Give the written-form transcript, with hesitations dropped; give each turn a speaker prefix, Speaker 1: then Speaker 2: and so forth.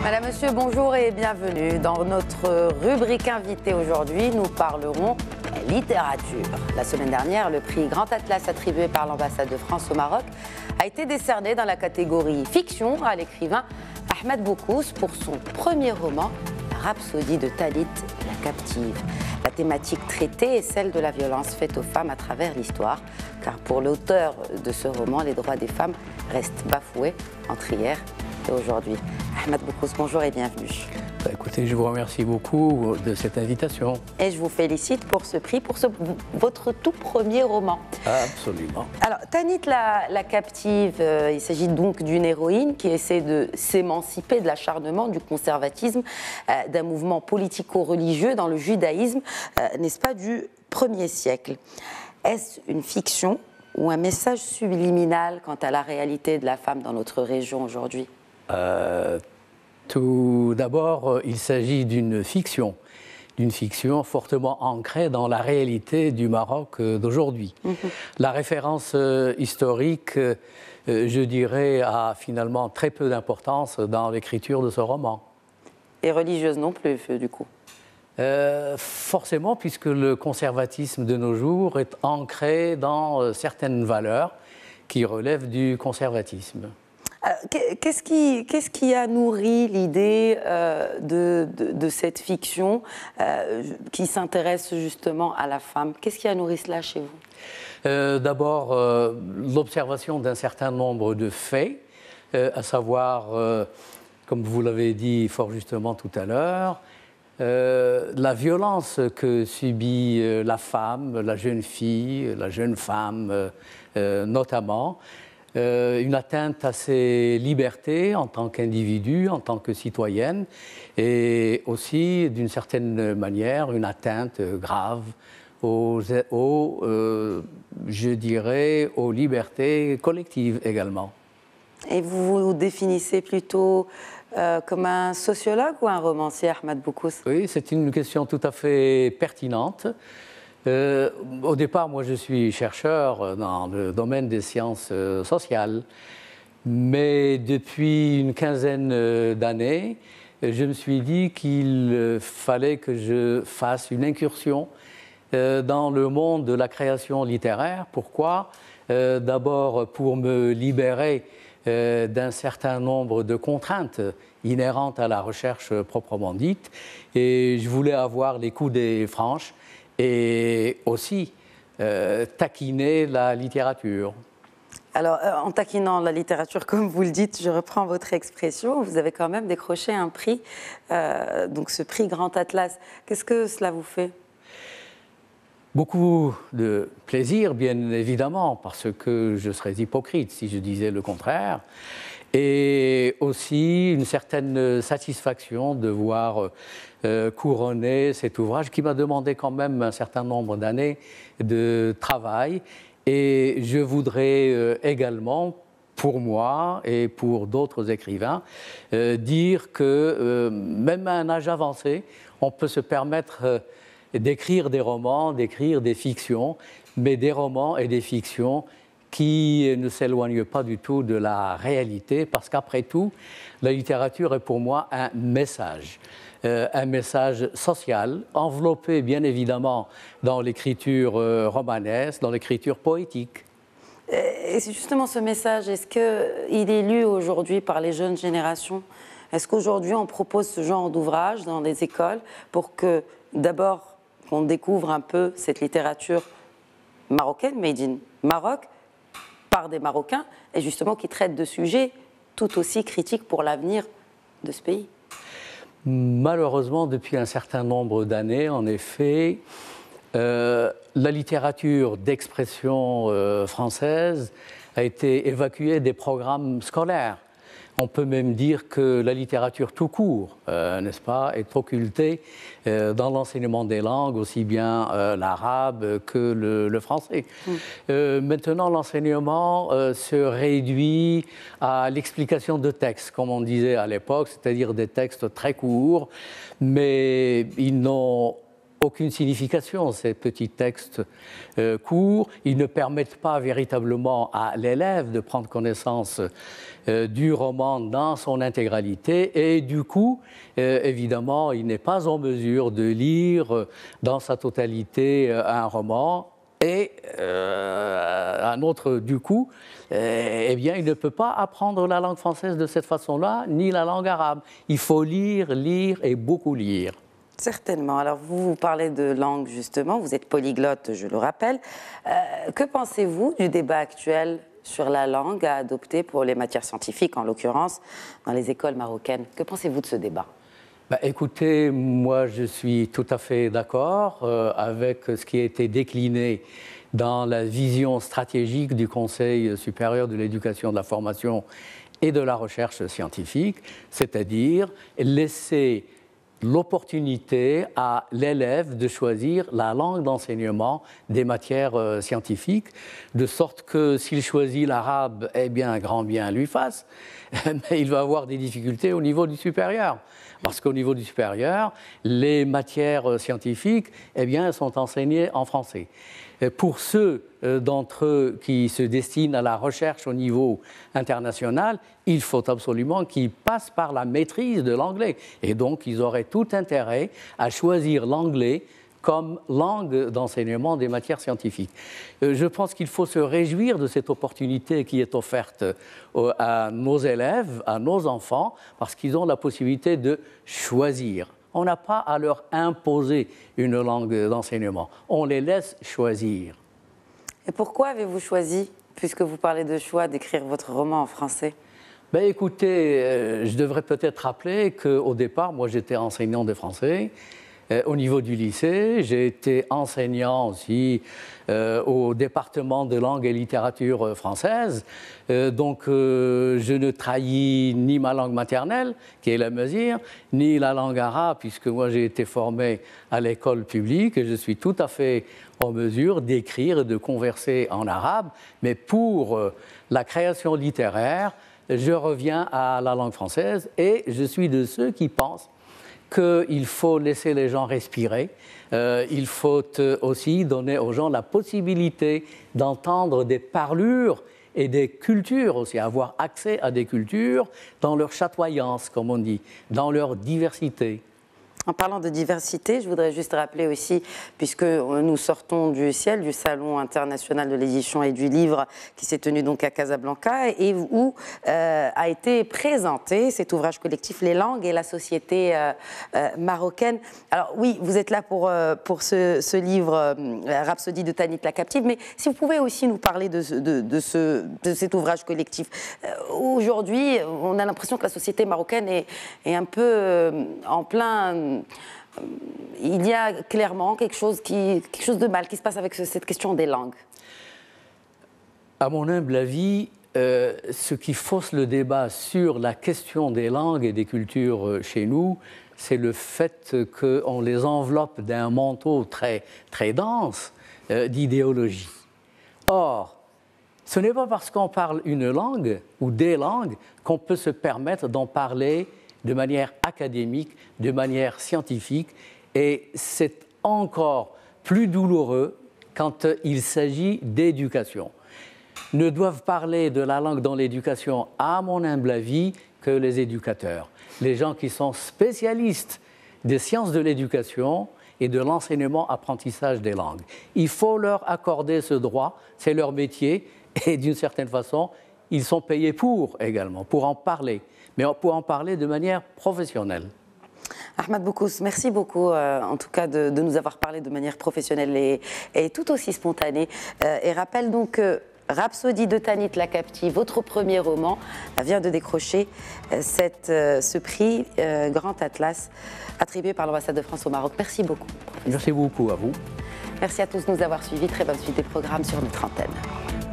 Speaker 1: Madame, Monsieur, bonjour et bienvenue. Dans notre rubrique invitée aujourd'hui, nous parlerons littérature. La semaine dernière, le prix Grand Atlas attribué par l'ambassade de France au Maroc a été décerné dans la catégorie fiction à l'écrivain Ahmed Boukous pour son premier roman, La Rhapsodie de Talit, la captive. La thématique traitée est celle de la violence faite aux femmes à travers l'histoire, car pour l'auteur de ce roman, les droits des femmes restent bafoués entre hier et aujourd'hui. Ahmed Boukous, bonjour et bienvenue.
Speaker 2: Écoutez, je vous remercie beaucoup de cette invitation.
Speaker 1: Et je vous félicite pour ce prix, pour votre tout premier roman.
Speaker 2: Absolument.
Speaker 1: Alors, Tanit la captive, il s'agit donc d'une héroïne qui essaie de s'émanciper de l'acharnement, du conservatisme, d'un mouvement politico-religieux dans le judaïsme, n'est-ce pas, du 1er siècle. Est-ce une fiction ou un message subliminal quant à la réalité de la femme dans notre région aujourd'hui ?
Speaker 2: Tout d'abord, il s'agit d'une fiction fortement ancrée dans la réalité du Maroc d'aujourd'hui. La référence historique, je dirais, a finalement très peu d'importance dans l'écriture de ce roman.
Speaker 1: Et religieuse non plus, du coup.
Speaker 2: Forcément, puisque le conservatisme de nos jours est ancré dans certaines valeurs qui relèvent du conservatisme.
Speaker 1: Qu'est-ce qui a nourri l'idée de cette fiction qui s'intéresse justement à la femme? Qu'est-ce qui a nourri cela chez vous?
Speaker 2: D'abord, l'observation d'un certain nombre de faits, à savoir, comme vous l'avez dit fort justement tout à l'heure, la violence que subit la femme, la jeune fille, la jeune femme notamment, une atteinte à ses libertés en tant qu'individu, en tant que citoyenne, et aussi, d'une certaine manière, une atteinte grave je dirais, aux libertés collectives également.
Speaker 1: Et vous vous définissez plutôt comme un sociologue ou un romancier, Ahmed Boukous?
Speaker 2: Oui, c'est une question tout à fait pertinente. Au départ, moi, je suis chercheur dans le domaine des sciences sociales. Mais depuis une quinzaine d'années, je me suis dit qu'il fallait que je fasse une incursion dans le monde de la création littéraire. Pourquoi? D'abord, pour me libérer d'un certain nombre de contraintes inhérentes à la recherche proprement dite. Et je voulais avoir les coudées franches et aussi taquiner la littérature.
Speaker 1: Alors, en taquinant la littérature, comme vous le dites, je reprends votre expression, vous avez quand même décroché un prix, donc ce prix Grand Atlas. Qu'est-ce que cela vous fait?
Speaker 2: Beaucoup de plaisir, bien évidemment, parce que je serais hypocrite si je disais le contraire. Et aussi une certaine satisfaction de voir couronner cet ouvrage qui m'a demandé quand même un certain nombre d'années de travail. Et je voudrais également, pour moi et pour d'autres écrivains, dire que même à un âge avancé, on peut se permettre d'écrire des romans, d'écrire des fictions, mais des romans et des fictions qui ne s'éloignent pas du tout de la réalité, parce qu'après tout, la littérature est pour moi un message social, enveloppé bien évidemment dans l'écriture romanesque, dans l'écriture poétique.
Speaker 1: Et c'est justement ce message, est-ce qu'il est lu aujourd'hui par les jeunes générations? Est-ce qu'aujourd'hui on propose ce genre d'ouvrage dans des écoles pour que d'abord qu'on découvre un peu cette littérature marocaine, made in Maroc, par des Marocains, et justement qui traite de sujets tout aussi critiques pour l'avenir de ce pays?
Speaker 2: Malheureusement, depuis un certain nombre d'années, en effet, la littérature d'expression française a été évacuée des programmes scolaires. On peut même dire que la littérature tout court, n'est-ce pas, est occultée dans l'enseignement des langues, aussi bien l'arabe que le français. Maintenant, l'enseignement se réduit à l'explication de textes, comme on disait à l'époque, c'est-à-dire des textes très courts, mais ils n'ont aucune signification, ces petits textes courts. Ils ne permettent pas véritablement à l'élève de prendre connaissance du roman dans son intégralité et du coup, évidemment, il n'est pas en mesure de lire dans sa totalité un roman. Et un autre, du coup, eh bien, il ne peut pas apprendre la langue française de cette façon-là, ni la langue arabe. Il faut lire, lire et beaucoup lire.
Speaker 1: Certainement. Alors, vous parlez de langue, justement. Vous êtes polyglotte, je le rappelle. Que pensez-vous du débat actuel sur la langue à adopter pour les matières scientifiques, en l'occurrence, dans les écoles marocaines? Que pensez-vous de ce débat?
Speaker 2: Écoutez, moi je suis tout à fait d'accord avec ce qui a été décliné dans la vision stratégique du Conseil supérieur de l'éducation, de la formation et de la recherche scientifique, c'est-à-dire laisser l'opportunité à l'élève de choisir la langue d'enseignement des matières scientifiques, de sorte que s'il choisit l'arabe, eh bien, grand bien lui fasse, mais il va avoir des difficultés au niveau du supérieur. Parce qu'au niveau du supérieur, les matières scientifiques, eh bien, sont enseignées en français. Pour ceux d'entre eux qui se destinent à la recherche au niveau international, il faut absolument qu'ils passent par la maîtrise de l'anglais. Et donc, ils auraient tout intérêt à choisir l'anglais comme langue d'enseignement des matières scientifiques. Je pense qu'il faut se réjouir de cette opportunité qui est offerte à nos élèves, à nos enfants, parce qu'ils ont la possibilité de choisir. On n'a pas à leur imposer une langue d'enseignement. On les laisse choisir.
Speaker 1: Et pourquoi avez-vous choisi, puisque vous parlez de choix, d'écrire votre roman en français?
Speaker 2: Écoutez, je devrais peut-être rappeler qu'au départ, moi j'étais enseignant de français. Au niveau du lycée, j'ai été enseignant aussi au département de langue et littérature française. Donc, je ne trahis ni ma langue maternelle, qui est la Mazir, ni la langue arabe, puisque moi j'ai été formé à l'école publique et je suis tout à fait en mesure d'écrire et de converser en arabe. Mais pour la création littéraire, je reviens à la langue française et je suis de ceux qui pensent qu'il faut laisser les gens respirer. Il faut aussi donner aux gens la possibilité d'entendre des parlures et des cultures aussi, avoir accès à des cultures dans leur chatoyance, comme on dit, dans leur diversité.
Speaker 1: En parlant de diversité, je voudrais juste rappeler aussi, puisque nous sortons du ciel, du Salon international de l'édition et du livre qui s'est tenu donc à Casablanca et où a été présenté cet ouvrage collectif Les langues et la société marocaine. Alors oui, vous êtes là pour ce livre Rhapsodie de Tanit la captive, mais si vous pouvez aussi nous parler de cet ouvrage collectif. Aujourd'hui, on a l'impression que la société marocaine est un peu en plein... Il y a clairement quelque chose de mal qui se passe avec cette question des langues.
Speaker 2: À mon humble avis, ce qui fausse le débat sur la question des langues et des cultures chez nous, c'est le fait qu'on les enveloppe d'un manteau très, très dense d'idéologie. Or, ce n'est pas parce qu'on parle une langue ou des langues qu'on peut se permettre d'en parler de manière académique, de manière scientifique, et c'est encore plus douloureux quand il s'agit d'éducation. Ne doivent parler de la langue dans l'éducation, à mon humble avis, que les éducateurs, les gens qui sont spécialistes des sciences de l'éducation et de l'enseignement-apprentissage des langues. Il faut leur accorder ce droit, c'est leur métier, et d'une certaine façon, ils sont payés pour également, pour en parler, mais pour en parler de manière professionnelle.
Speaker 1: Ahmad Boukous, merci beaucoup en tout cas de nous avoir parlé de manière professionnelle et tout aussi spontanée. Et rappelle donc que Rhapsodie de Tanit la captive, votre premier roman, vient de décrocher ce prix Grand Atlas attribué par l'ambassade de France au Maroc. Merci beaucoup.
Speaker 2: Merci beaucoup à vous.
Speaker 1: Merci à tous de nous avoir suivis. Très bonne suite des programmes sur notre antenne.